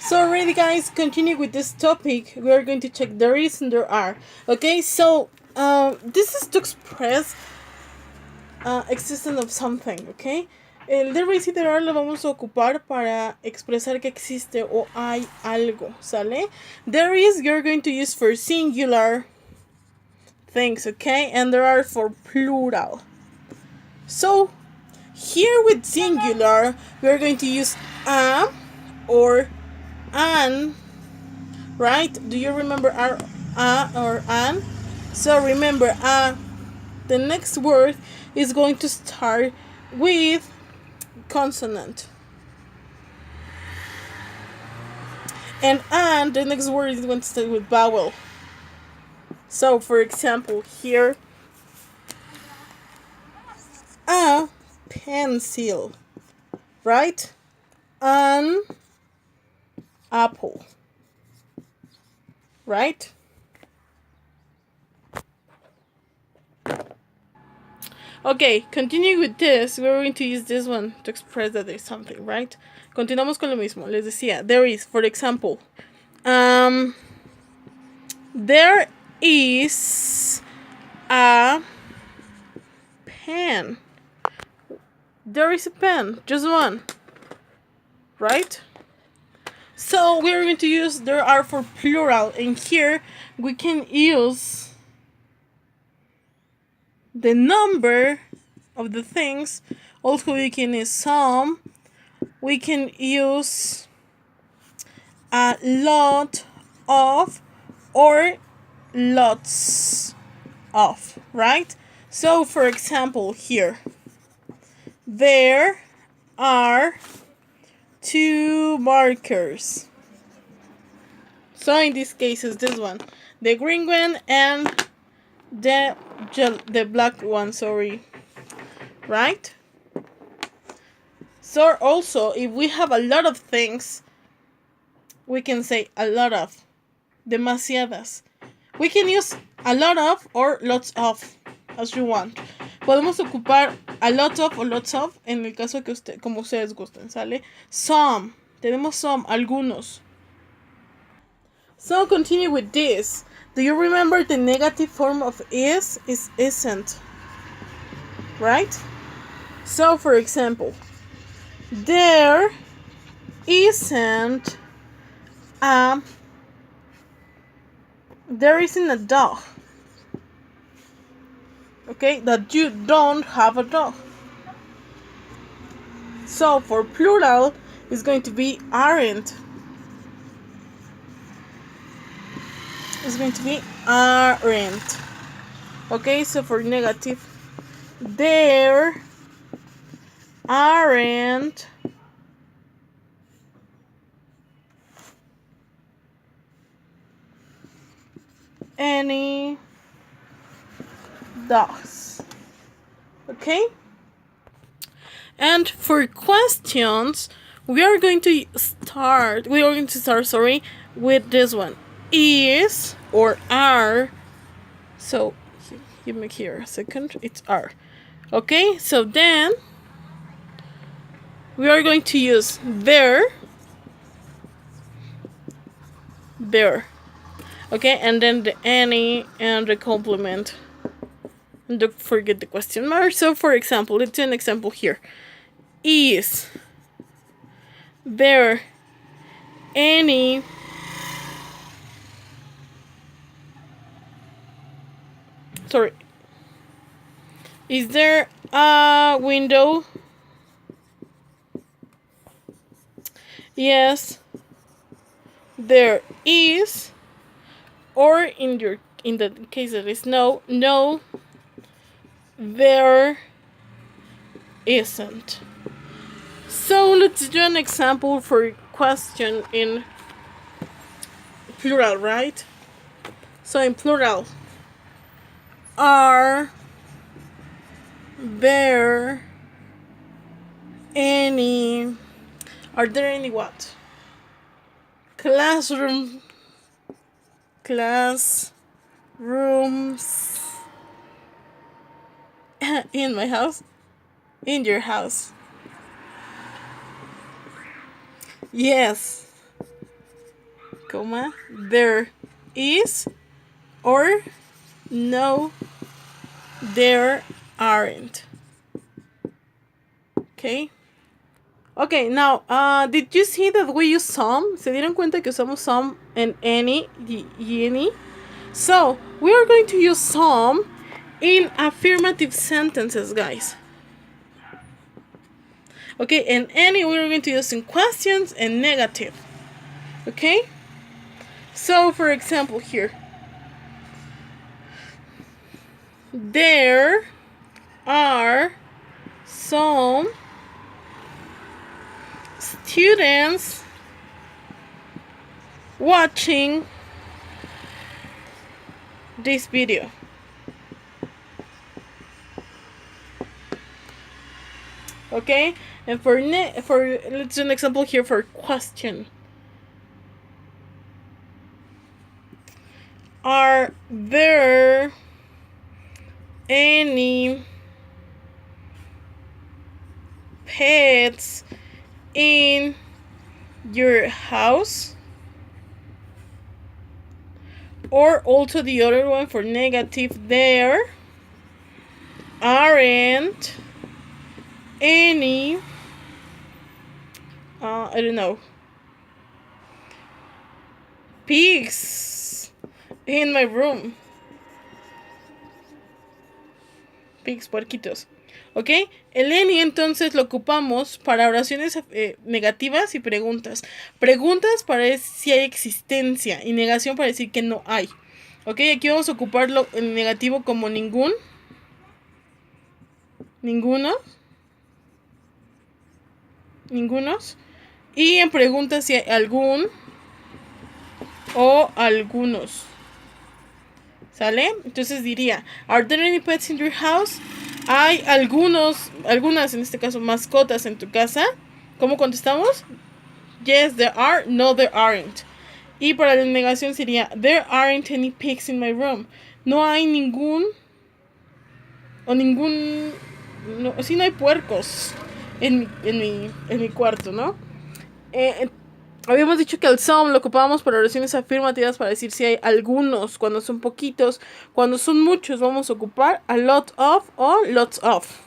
So already guys, continue with this topic. We are going to check there is and there are. Okay, so this is to express existence of something, okay? El there is y there are lo vamos a ocupar para expresar que existe o hay algo, ¿sale? There is you're going to use for singular things, okay? And there are for plural. So here with singular, we're going to use a or an, right? Do you remember a or an? So remember the next word is going to start with consonant. And the next word is going to start with vowel. So for example here, a pencil, right? An apple, right? Okay, continue with this. We're going to use this one to express that there's something, right? Continuamos con lo mismo. Les decía, there is, for example, there is a pen. There is a pen, just one, right? So we're going to use there are for plural, and here we can use the number of the things. Also we can use some. We can use a lot of or lots of, right? So for example here, there are 2 markers. So in this case is this one, the green one and the black one, sorry, right? So also if we have a lot of things, we can say a lot of, demasiadas. We can use a lot of or lots of, as you want. Podemos ocupar a lot of o lots of en el caso que usted, como ustedes gusten, ¿sale? Some, tenemos some, algunos. So continue with this. Do you remember the negative form of is isn't, right? So for example, there isn't a dog. Okay, that you don't have a dog. So for plural, it's going to be aren't. It's going to be aren't. Okay, so for negative, there aren't any dogs. Okay? And for questions, we are going to start with this one. Is or are. So give me here a second. It's are. Okay, so then we are going to use there. Okay, and then the any and the complement. And don't forget the question mark. So for example, let's do an example here. Is there any is there a window? Yes, there is. Or in the case that is no, there isn't. So let's do an example for question in plural, right? So in plural, are there any what? Classrooms in my house, in your house. Yes, comma, there is, or no, there aren't. Okay. Okay, now, did you see that we use some? ¿Se dieron cuenta que usamos some and any y any? So, we are going to use some in affirmative sentences, guys. Okay, and any we're going to use in questions and negative. Okay? So, for example, here. There are some students watching this video. Okay, and for let's do an example here for question. Are there any pets in your house? Or also the other one for negative, there aren't any I don't know, pigs in my room. Pigs, puerquitos. ¿Ok? El any entonces lo ocupamos para oraciones negativas y preguntas. Preguntas para decir si hay existencia y negación para decir que no hay. ¿Ok? Aquí vamos a ocuparlo en negativo como ningún. Ninguno. Ningunos. Y en preguntas si hay algún o algunos. ¿Sale? Entonces diría, ¿Are there any pets in your house? ¿Hay algunas en este caso, mascotas en tu casa? ¿Cómo contestamos? Yes, there are. No, there aren't. Y para la negación sería, There aren't any pigs in my room. No hay ningún... O ningún... No, sí, no hay puercos en mi cuarto, ¿no? Habíamos dicho que el some lo ocupábamos para oraciones afirmativas para decir si hay algunos, cuando son poquitos. Cuando son muchos vamos a ocupar a lot of o lots of.